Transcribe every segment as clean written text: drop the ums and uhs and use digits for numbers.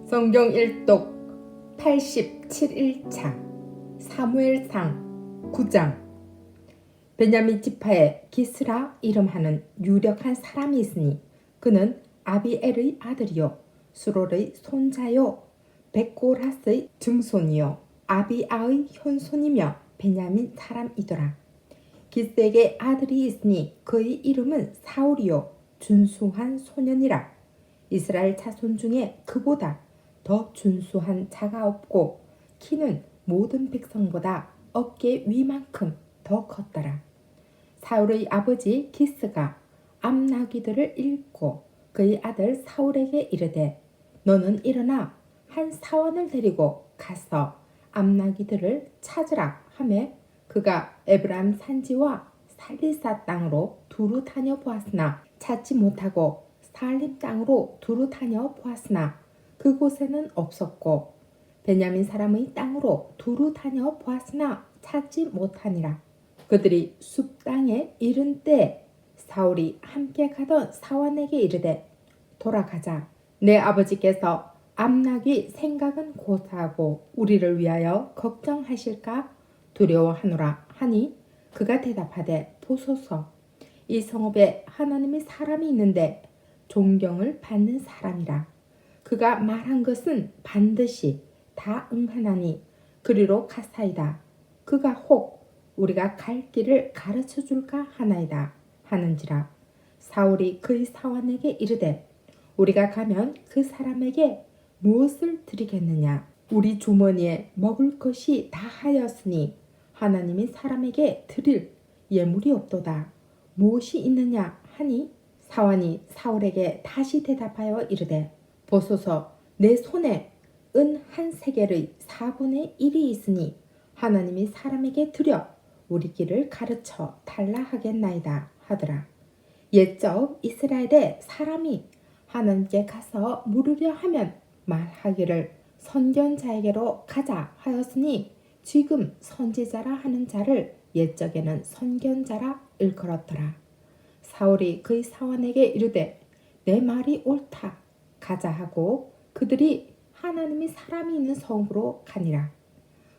성경 일독 87일차 사무엘상 9장. 베냐민 지파에 기스라 이름하는 유력한 사람이 있으니 그는 아비엘의 아들이요 수롤의 손자요 백고라스의 증손이요 아비아의 현손이며 베냐민 사람이더라. 기스에게 아들이 있으니 그의 이름은 사울이요 준수한 소년이라. 이스라엘 자손 중에 그보다 더 준수한 자가 없고 키는 모든 백성보다 어깨 위만큼 더 컸더라. 사울의 아버지 기스가 암나귀들을 잃고 그의 아들 사울에게 이르되 너는 일어나 한 사원을 데리고 가서 암나귀들을 찾으라 하매 그가 에브라임 산지와 살리사 땅으로 두루 다녀보았으나 찾지 못하고 살림 땅으로 두루 다녀보았으나 그곳에는 없었고 베냐민 사람의 땅으로 두루 다녀보았으나 찾지 못하니라. 그들이 숲 땅에 이른 때에 사울이 함께 가던 사원에게 이르되 돌아가자. 내 아버지께서 암나귀 생각은 고사하고 우리를 위하여 걱정하실까 두려워하노라 하니 그가 대답하되 보소서 이 성읍에 하나님의 사람이 있는데 존경을 받는 사람이라. 그가 말한 것은 반드시 다 응하나니 그리로 가사이다. 그가 혹 우리가 갈 길을 가르쳐 줄까 하나이다 하는지라. 사울이 그의 사원에게 이르되 우리가 가면 그 사람에게 무엇을 드리겠느냐. 우리 주머니에 먹을 것이 다하였으니 하나님의 사람에게 드릴 예물이 없도다. 무엇이 있느냐 하니 사원이 사울에게 다시 대답하여 이르되 보소서 내 손에 은 한 세겔의 4분의 1이 있으니 하나님이 사람에게 드려 우리 길을 가르쳐 달라 하겠나이다 하더라. 옛적 이스라엘의 사람이 하나님께 가서 물으려 하면 말하기를 선견자에게로 가자 하였으니 지금 선지자라 하는 자를 옛적에는 선견자라 일컬었더라. 사울이 그의 사원에게 이르되 내 말이 옳다 가자 하고 그들이 하나님의 사람이 있는 성읍으로 가니라.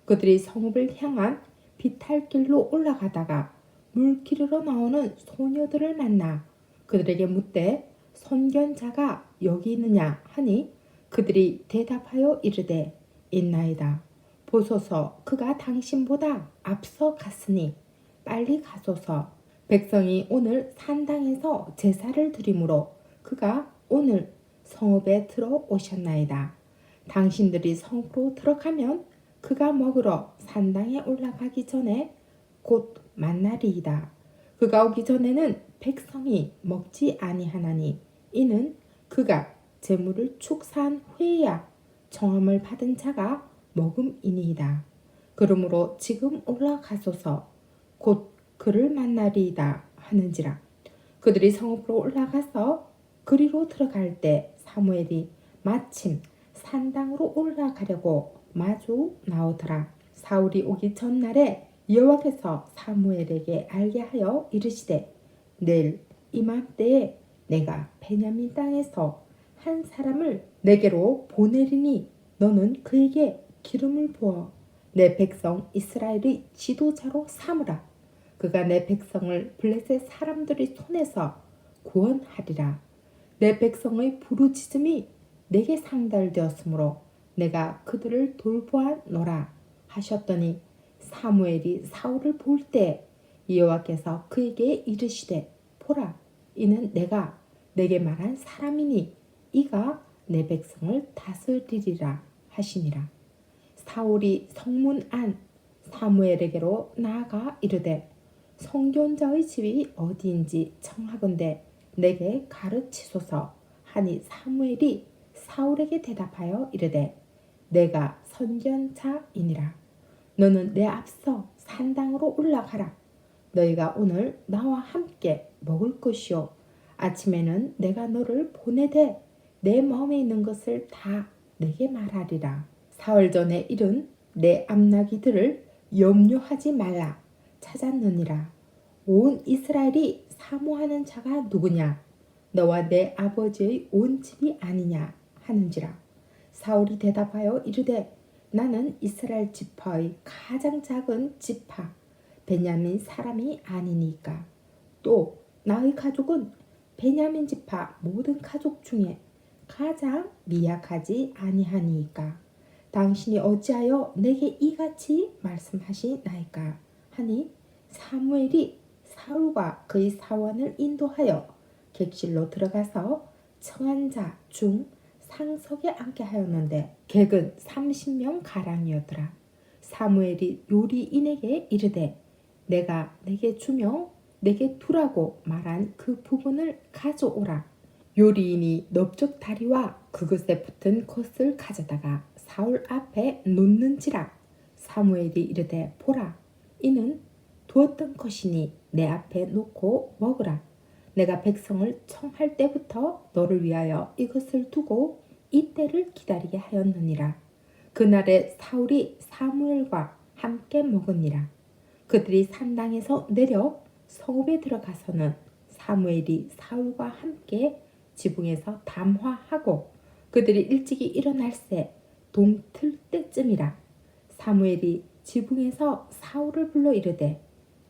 그들이 성읍을 향한 비탈길로 올라가다가 물길으로 나오는 소녀들을 만나 그들에게 묻되 선견자가 여기 있느냐 하니 그들이 대답하여 이르되 있나이다. 보소서 그가 당신보다 앞서 갔으니 빨리 가소서. 백성이 오늘 산당에서 제사를 드리므로 그가 오늘 성읍에 들어오셨나이다. 당신들이 성읍으로 들어가면 그가 먹으러 산당에 올라가기 전에 곧 만나리이다. 그가 오기 전에는 백성이 먹지 아니하나니 이는 그가 제물을 축사한 후에야 정함을 받은 자가 먹음이니이다. 그러므로 지금 올라가소서 곧 그를 만나리이다 하는지라. 그들이 성읍으로 올라가서 그리로 들어갈 때 사무엘이 마침 산당으로 올라가려고 마주 나오더라. 사울이 오기 전날에 여호와께서 사무엘에게 알게 하여 이르시되 내일 이맘때에 내가 베냐민 땅에서 한 사람을 내게로 보내리니 너는 그에게 기름을 부어 내 백성 이스라엘의 지도자로 삼으라. 그가 내 백성을 블레셋 사람들의 손에서 구원하리라. 내 백성의 부르짖음이 내게 상달되었으므로 내가 그들을 돌보아노라 하셨더니 사무엘이 사울을 볼 때 여호와께서 그에게 이르시되 보라 이는 내가 내게 말한 사람이니 이가 내 백성을 다스리리라 하시니라. 사울이 성문 안 사무엘에게로 나아가 이르되 선견자의 집이 어디인지 청하건대 내게 가르치소서 하니 사무엘이 사울에게 대답하여 이르되 내가 선견자이니라. 너는 내 앞서 산당으로 올라가라. 너희가 오늘 나와 함께 먹을 것이요 아침에는 내가 너를 보내되 내 마음에 있는 것을 다 내게 말하리라. 사흘 전에 이른 내 암나귀들을 염려하지 말라 찾았느니라. 온 이스라엘이 사모하는 자가 누구냐? 너와 내 아버지의 온 집이 아니냐 하는지라. 사울이 대답하여 이르되 나는 이스라엘 지파의 가장 작은 지파 베냐민 사람이 아니니까. 또 나의 가족은 베냐민 지파 모든 가족 중에 가장 미약하지 아니하니까. 당신이 어찌하여 내게 이같이 말씀하시나이까 하니 사무엘이 사울과 그의 사원을 인도하여 객실로 들어가서 청한 자 중 상석에 앉게 하였는데 객은 30명 가량이었더라. 사무엘이 요리인에게 이르되 내가 내게 주며 내게 두라고 말한 그 부분을 가져오라. 요리인이 넓적 다리와 그것에 붙은 것을 가져다가 사울 앞에 놓는지라. 사무엘이 이르되 보라, 이는 두었던 것이니 내 앞에 놓고 먹으라. 내가 백성을 청할 때부터 너를 위하여 이것을 두고 이때를 기다리게 하였느니라. 그날에 사울이 사무엘과 함께 먹으니라. 그들이 산당에서 내려 성읍에 들어가서는 사무엘이 사울과 함께 지붕에서 담화하고 그들이 일찍이 일어날새 동틀 때쯤이라. 사무엘이 지붕에서 사울을 불러 이르되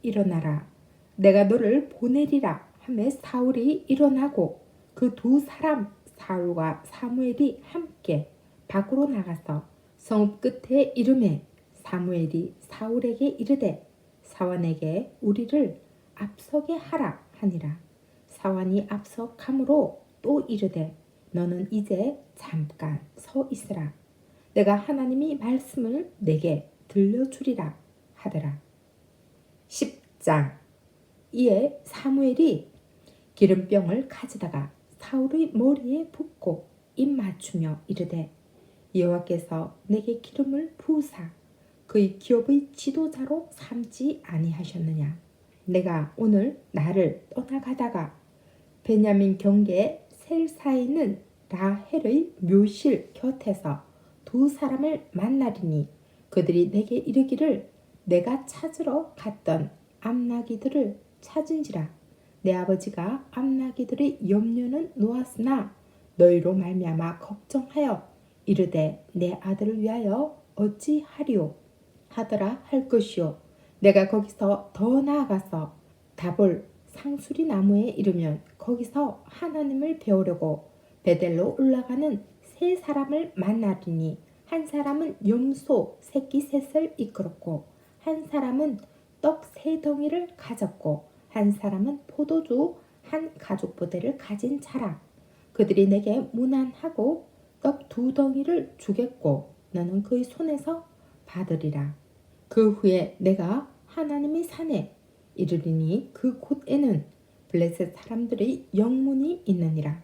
일어나라, 내가 너를 보내리라 하매 사울이 일어나고 그 두 사람 사울과 사무엘이 함께 밖으로 나가서 성읍 끝에 이르매 사무엘이 사울에게 이르되 사원에게 우리를 앞서게 하라 하니라. 사원이 앞서가므로 또 이르되 너는 이제 잠깐 서 있으라. 내가 하나님이 말씀을 내게 들려주리라 하더라. 10장. 이에 사무엘이 기름병을 가져다가 사울의 머리에 붓고 입 맞추며 이르되 여호와께서 내게 기름을 부으사 그의 기업의 지도자로 삼지 아니하셨느냐. 내가 오늘 나를 떠나가다가 베냐민 경계 셀사에 있는 라헬의 묘실 곁에서 두 사람을 만나리니 그들이 내게 이르기를 내가 찾으러 갔던 암나기들을 찾은지라. 내 아버지가 암나기들의 염려는 놓았으나 너희로 말미암아 걱정하여 이르되 내 아들을 위하여 어찌하리오 하더라 할 것이요. 내가 거기서 더 나아가서 다볼 상수리 나무에 이르면 거기서 하나님을 배우려고 베델로 올라가는 세 사람을 만나리니 한 사람은 염소 새끼 셋을 이끌었고 한 사람은 떡 세 덩이를 가졌고 한 사람은 포도주 한 가죽 부대를 가진 자라. 그들이 내게 문안하고 떡 두 덩이를 주겠고 너는 그의 손에서 받으리라. 그 후에 내가 하나님의 산에 이르리니 그 곳에는 블레셋 사람들의 영문이 있느니라.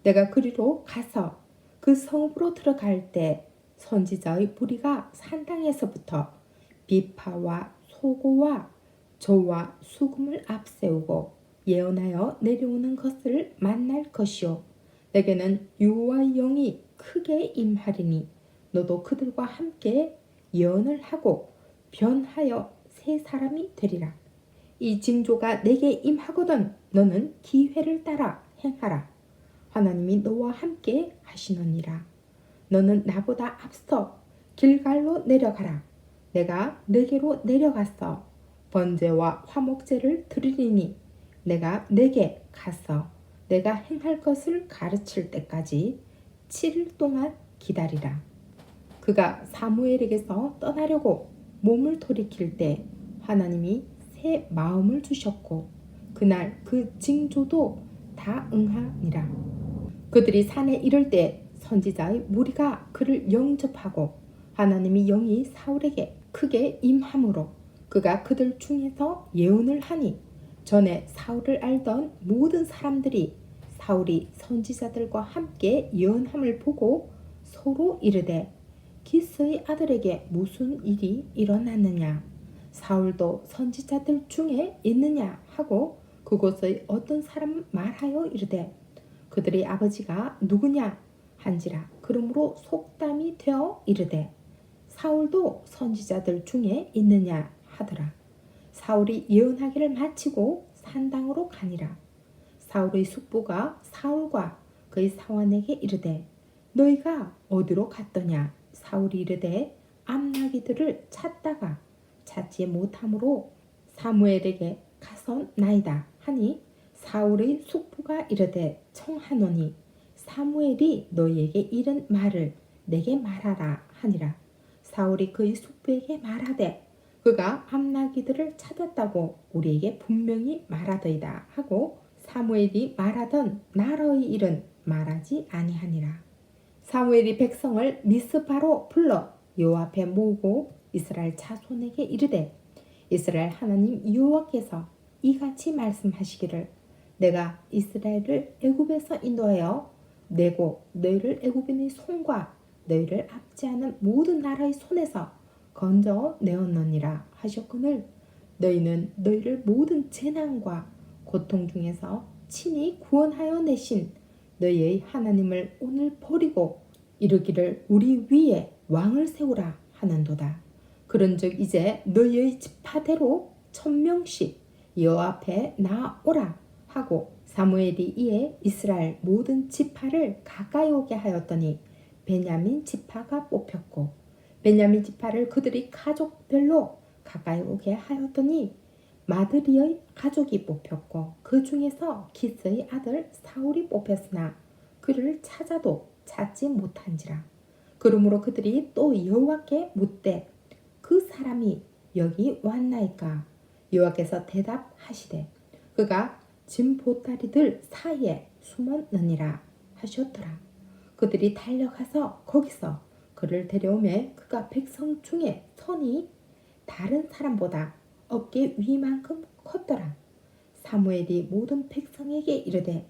내가 그리로 가서 그 성읍으로 들어갈 때 선지자의 무리가 산당에서부터 비파와 소고와 저와 수금을 앞세우고 예언하여 내려오는 것을 만날 것이요. 내게는 여호와의 영이 크게 임하리니 너도 그들과 함께 예언을 하고 변하여 새 사람이 되리라. 이 징조가 내게 임하거든 너는 기회를 따라 행하라. 하나님이 너와 함께 하시느니라. 너는 나보다 앞서 길갈로 내려가라. 내가 내게로 내려가서 번제와 화목제를 드리리니 내가 내게 가서 내가 행할 것을 가르칠 때까지 7일 동안 기다리라. 그가 사무엘에게서 떠나려고 몸을 돌이킬 때 하나님이 새 마음을 주셨고 그날 그 징조도 다 응하니라. 그들이 산에 이를 때 선지자의 무리가 그를 영접하고 하나님이 영이 사울에게 크게 임함으로 그가 그들 중에서 예언을 하니 전에 사울을 알던 모든 사람들이 사울이 선지자들과 함께 예언함을 보고 서로 이르되 기스의 아들에게 무슨 일이 일어났느냐. 사울도 선지자들 중에 있느냐 하고 그곳의 어떤 사람 말하여 이르되 그들의 아버지가 누구냐 한지라. 그러므로 속담이 되어 이르되 사울도 선지자들 중에 있느냐 하더라. 사울이 예언하기를 마치고 산당으로 가니라. 사울의 숙부가 사울과 그의 사원에게 이르되 너희가 어디로 갔더냐? 사울이 이르되 암나기들을 찾다가 찾지 못함으로 사무엘에게 가서나이다 하니 사울의 숙부가 이르되 청하노니 사무엘이 너희에게 이른 말을 내게 말하라 하니라. 사울이 그의 숙부에게 말하되 그가 암나기들을 찾았다고 우리에게 분명히 말하더이다 하고 사무엘이 말하던 나라의 일은 말하지 아니하니라. 사무엘이 백성을 미스바로 불러 여호와 앞에 모으고 이스라엘 자손에게 이르되 이스라엘 하나님 여호와께서 이같이 말씀하시기를 내가 이스라엘을 애굽에서 인도하여 내고 너희를 애굽인의 손과 너희를 압제하는 모든 나라의 손에서 건져 내었느니라 하셨거늘 너희는 너희를 모든 재난과 고통 중에서 친히 구원하여 내신 너희의 하나님을 오늘 버리고 이르기를 우리 위에 왕을 세우라 하는도다. 그런즉 이제 너희의 지파대로 1000명씩 여호와 앞에 나오라 하고 사무엘이 이에 이스라엘 모든 지파를 가까이 오게 하였더니 베냐민 지파가 뽑혔고 베냐민 지파를 그들이 가족별로 가까이 오게 하였더니 마드리의 가족이 뽑혔고 그 중에서 기스의 아들 사울이 뽑혔으나 그를 찾아도 찾지 못한지라. 그러므로 그들이 또 여호와께 묻되 그 사람이 여기 왔나이까? 여호와께서 대답하시되 그가 짐 보따리들 사이에 숨었느니라 하셨더라. 그들이 달려가서 거기서 그를 데려오매 그가 백성 중에 손이 다른 사람보다 어깨 위만큼 컸더라. 사무엘이 모든 백성에게 이르되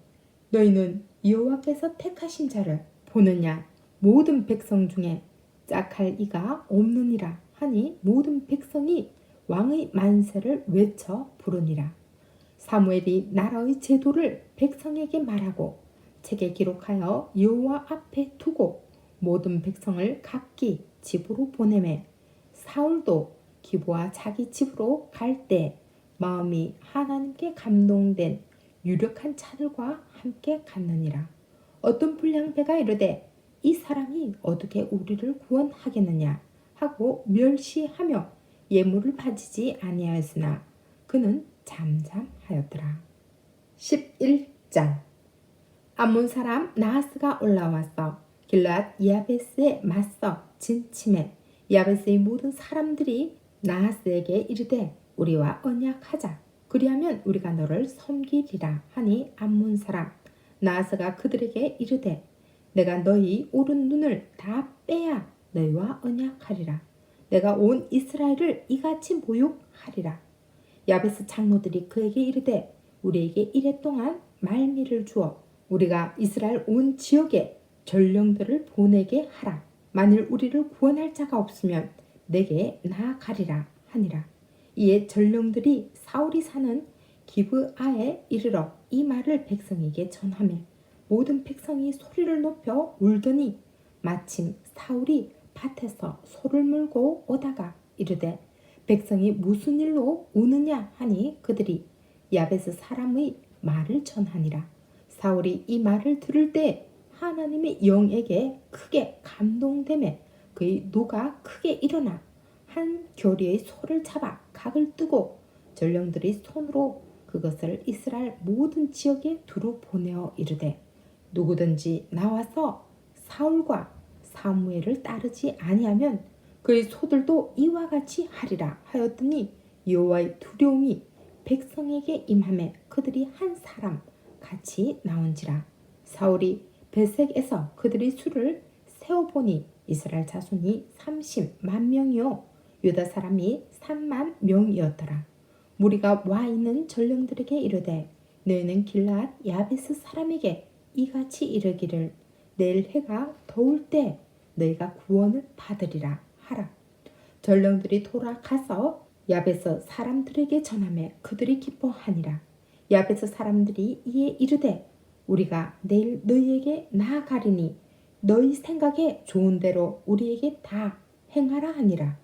너희는 여호와께서 택하신 자를 보느냐? 모든 백성 중에 짝할 이가 없느니라 하니 모든 백성이 왕의 만세를 외쳐 부르니라. 사무엘이 나라의 제도를 백성에게 말하고 책에 기록하여 여호와 앞에 두고 모든 백성을 각기 집으로 보내매 사울도 기브와 자기 집으로 갈 때 마음이 하나님께 감동된 유력한 자들과 함께 갔느니라. 어떤 불량배가 이르되 이 사람이 어떻게 우리를 구원하겠느냐 하고 멸시하며 예물을 바치지 아니하였으나 그는 잠잠하였더라. 11장 암몬 사람 나하스가 올라와서 길르앗 야베스에 맞서 진침해 야베스의 모든 사람들이 나하스에게 이르되 우리와 언약하자 그리하면 우리가 너를 섬기리라 하니 암몬 사람 나하스가 그들에게 이르되 내가 너희 오른 눈을 다 빼야 너희와 언약하리라. 내가 온 이스라엘을 이같이 모욕하리라. 야베스 장로들이 그에게 이르되 우리에게 이랫동안 말미를 주어 우리가 이스라엘 온 지역에 전령들을 보내게 하라. 만일 우리를 구원할 자가 없으면 내게 나아가리라 하니라. 이에 전령들이 사울이 사는 기브아에 이르러 이 말을 백성에게 전하매 모든 백성이 소리를 높여 울더니 마침 사울이 밭에서 소를 물고 오다가 이르되 백성이 무슨 일로 우느냐 하니 그들이 야베스 사람의 말을 전하니라. 사울이 이 말을 들을 때 하나님의 영에게 크게 감동되매 그의 노가 크게 일어나 한 교리의 소를 잡아 각을 뜨고 전령들이 손으로 그것을 이스라엘 모든 지역에 두루 보내어 이르되 누구든지 나와서 사울과 사무엘을 따르지 아니하면 그의 소들도 이와 같이 하리라 하였더니 여호와의 두려움이 백성에게 임하매 그들이 한 사람 같이 나온지라. 사울이 베색에서 그들의 수를 세어보니 이스라엘 자손이 30만 명이요 유다 사람이 3만 명이었더라. 무리가 와 있는 전령들에게 이르되 너희는 길르앗 야베스 사람에게 이같이 이르기를 내일 해가 더울 때 너희가 구원을 받으리라 하라. 전령들이 돌아가서 야베스 사람들에게 전하매 그들이 기뻐하니라. 야베스 사람들이 이에 이르되 우리가 내일 너희에게 나아가리니 너희 생각에 좋은 대로 우리에게 다 행하라 하니라.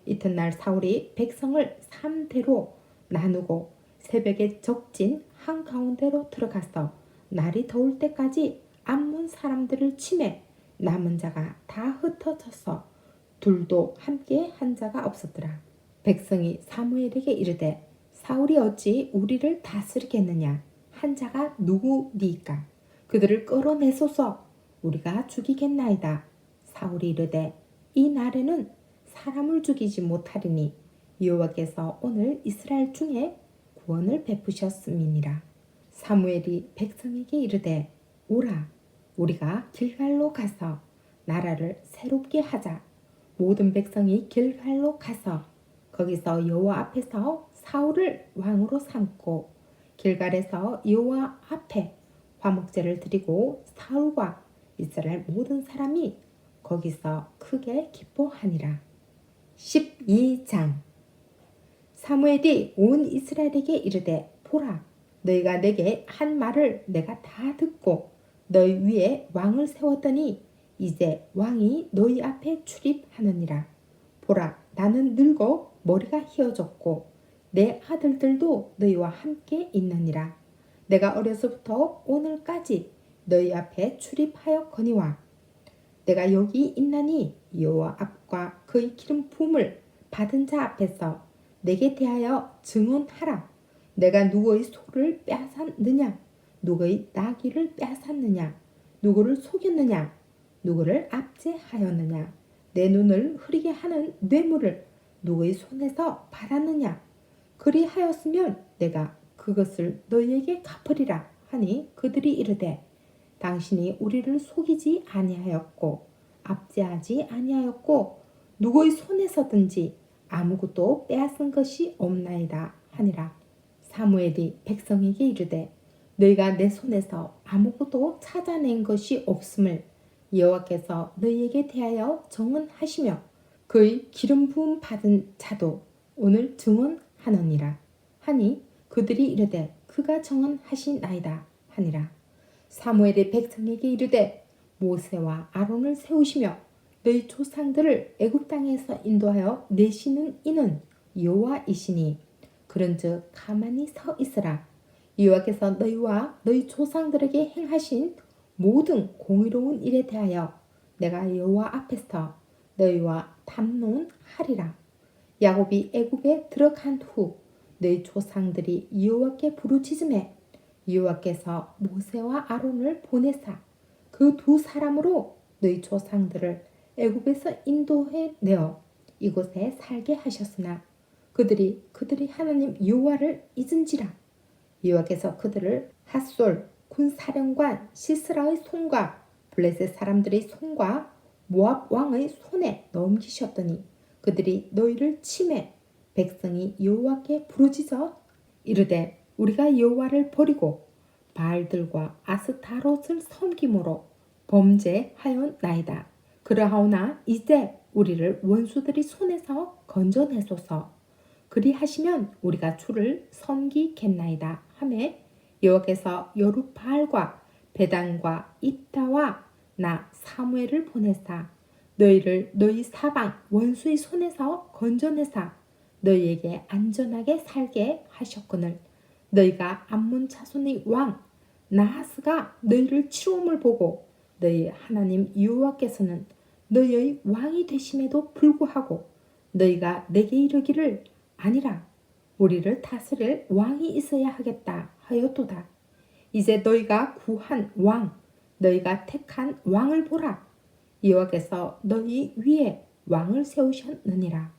이튿날 사울이 백성을 3대로 나누고 새벽에 적진 한가운데로 들어가서 날이 더울 때까지 암몬 사람들을 치매 남은 자가 다 흩어져서 둘도 함께 한 자가 없었더라. 백성이 사무엘에게 이르되 사울이 어찌 우리를 다스리겠느냐? 한 자가 누구니까? 그들을 끌어내소서. 우리가 죽이겠나이다. 사울이 이르되 이 날에는 사람을 죽이지 못하리니 여호와께서 오늘 이스라엘 중에 구원을 베푸셨음이니라. 사무엘이 백성에게 이르되 오라 우리가 길갈로 가서 나라를 새롭게 하자. 모든 백성이 길갈로 가서 거기서 여호와 앞에서 사울을 왕으로 삼고 길갈에서 여호와 앞에 화목제를 드리고 사울과 이스라엘 모든 사람이 거기서 크게 기뻐하니라. 12장. 사무엘이 온 이스라엘에게 이르되 보라 너희가 내게 한 말을 내가 다 듣고 너희 위에 왕을 세웠더니 이제 왕이 너희 앞에 출입하느니라. 보라 나는 늙어 머리가 휘어졌고 내 아들들도 너희와 함께 있느니라. 내가 어려서부터 오늘까지 너희 앞에 출입하였거니와 내가 여기 있나니 여호와 앞과 그의 기름 부음을 받은 자 앞에서 내게 대하여 증언하라. 내가 누구의 소를 빼앗았느냐? 누구의 나귀를 빼앗았느냐? 누구를 속였느냐? 누구를 압제하였느냐? 내 눈을 흐리게 하는 뇌물을 누구의 손에서 받았느냐? 그리하였으면 내가 그것을 너희에게 갚으리라 하니 그들이 이르되 당신이 우리를 속이지 아니하였고 압제하지 아니하였고 누구의 손에서든지 아무것도 빼앗은 것이 없나이다 하니라. 사무엘이 백성에게 이르되 너희가 내 손에서 아무것도 찾아낸 것이 없음을 여호와께서 너희에게 대하여 증언하시며 그의 기름 부음 받은 자도 오늘 증언하느니라 하니 그들이 이르되 그가 증언하시나이다 하니라. 사무엘이 백성에게 이르되 모세와 아론을 세우시며 너희 조상들을 애굽 땅에서 인도하여 내시는 이는 여호와이시니 그런즉 가만히 서 있으라. 여호와께서 너희와 너희 조상들에게 행하신 모든 공의로운 일에 대하여 내가 여호와 앞에서 너희와 담론하리라. 야곱이 애굽에 들어간 후 너희 조상들이 여호와께 부르짖음에 여호와께서 모세와 아론을 보내사 그 두 사람으로 너희 조상들을 애굽에서 인도해 내어 이곳에 살게 하셨으나 그들이 하나님 여호와를 잊은지라. 여호와께서 그들을 핫솔 군사령관 시스라의 손과 블레셋 사람들의 손과 모압 왕의 손에 넘기셨더니 그들이 너희를 치매 백성이 여호와께 부르짖어 이르되 우리가 여호와를 버리고 바알들과 아스타롯을 섬김으로 범죄하였나이다. 그러하오나 이제 우리를 원수들의 손에서 건져내소서. 그리하시면 우리가 주를 섬기겠나이다 하매 여호와께서 여룻바알과 베단과 입다와 나 사무엘을 보내사 너희를 너희 사방 원수의 손에서 건져내사 너희에게 안전하게 살게 하셨거늘 너희가 암몬 자손의 왕 나하스가 너희를 치움을 보고 너희 하나님 여호와께서는 너희의 왕이 되심에도 불구하고 너희가 내게 이르기를 아니라 우리를 다스릴 왕이 있어야 하겠다 하였도다. 이제 너희가 구한 왕 너희가 택한 왕을 보라. 여호와께서 너희 위에 왕을 세우셨느니라.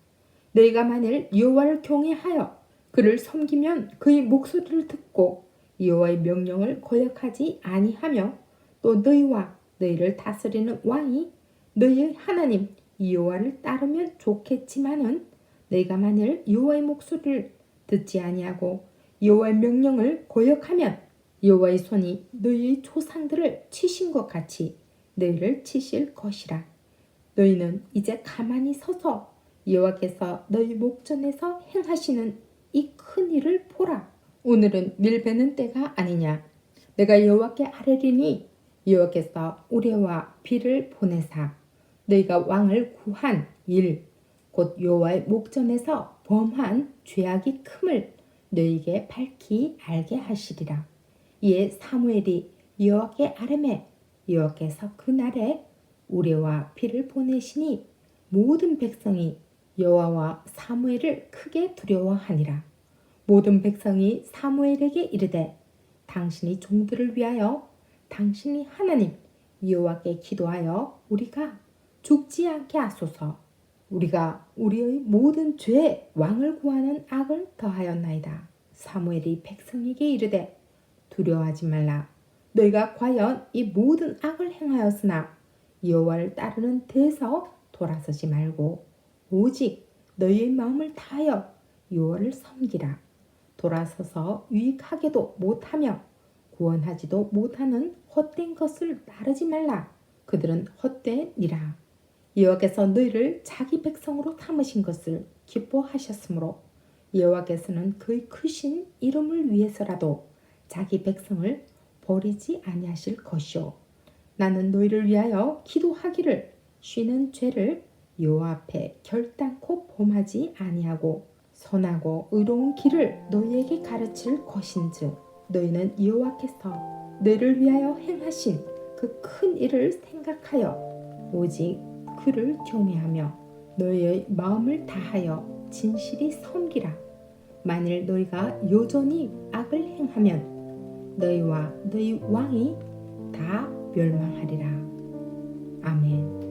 너희가 만일 여호와를 경외하여 그를 섬기면 그의 목소리를 듣고 여호와의 명령을 거역하지 아니하며 또 너희와 너희를 다스리는 왕이 너희의 하나님 여호와를 따르면 좋겠지만은 너희가 만일 여호와의 목소리를 듣지 아니하고 여호와의 명령을 거역하면 여호와의 손이 너희의 조상들을 치신 것 같이 너희를 치실 것이라. 너희는 이제 가만히 서서 여호와께서 너희 목전에서 행하시는 이 큰 일을 보라. 오늘은 밀베는 때가 아니냐. 내가 여호와께 아뢰리니 여호와께서 우레와 비를 보내사 너희가 왕을 구한 일 곧 여호와의 목전에서 범한 죄악이 큼을 너희에게 밝히 알게 하시리라. 이에 사무엘이 여호와께 아뢰매 여호와께서 그날에 우레와 피를 보내시니 모든 백성이 여호와와 사무엘을 크게 두려워하니라. 모든 백성이 사무엘에게 이르되 당신이 종들을 위하여 당신이 하나님 여호와께 기도하여 우리가 죽지 않게 하소서. 우리가 우리의 모든 죄에 왕을 구하는 악을 더하였나이다. 사무엘이 백성에게 이르되 두려워하지 말라. 너희가 과연 이 모든 악을 행하였으나 여호와를 따르는 데에서 돌아서지 말고 오직 너희의 마음을 다하여 여호와를 섬기라. 돌아서서 유익하게도 못하며 구원하지도 못하는 헛된 것을 따르지 말라. 그들은 헛되니라. 여호와께서 너희를 자기 백성으로 삼으신 것을 기뻐하셨으므로 여호와께서는 그의 크신 이름을 위해서라도 자기 백성을 버리지 아니하실 것이요. 나는 너희를 위하여 기도하기를 쉬는 죄를 여호와 앞에 결단코 범하지 아니하고 선하고 의로운 길을 너희에게 가르칠 것인즉 너희는 여호와께서 너희를 위하여 행하신 그 큰 일을 생각하여 오직 그를 경외하며 너희의 마음을 다하여 진실이 섬기라. 만일 너희가 여전히 악을 행하면 너희와 너희 왕이 다 멸망하리라. 아멘.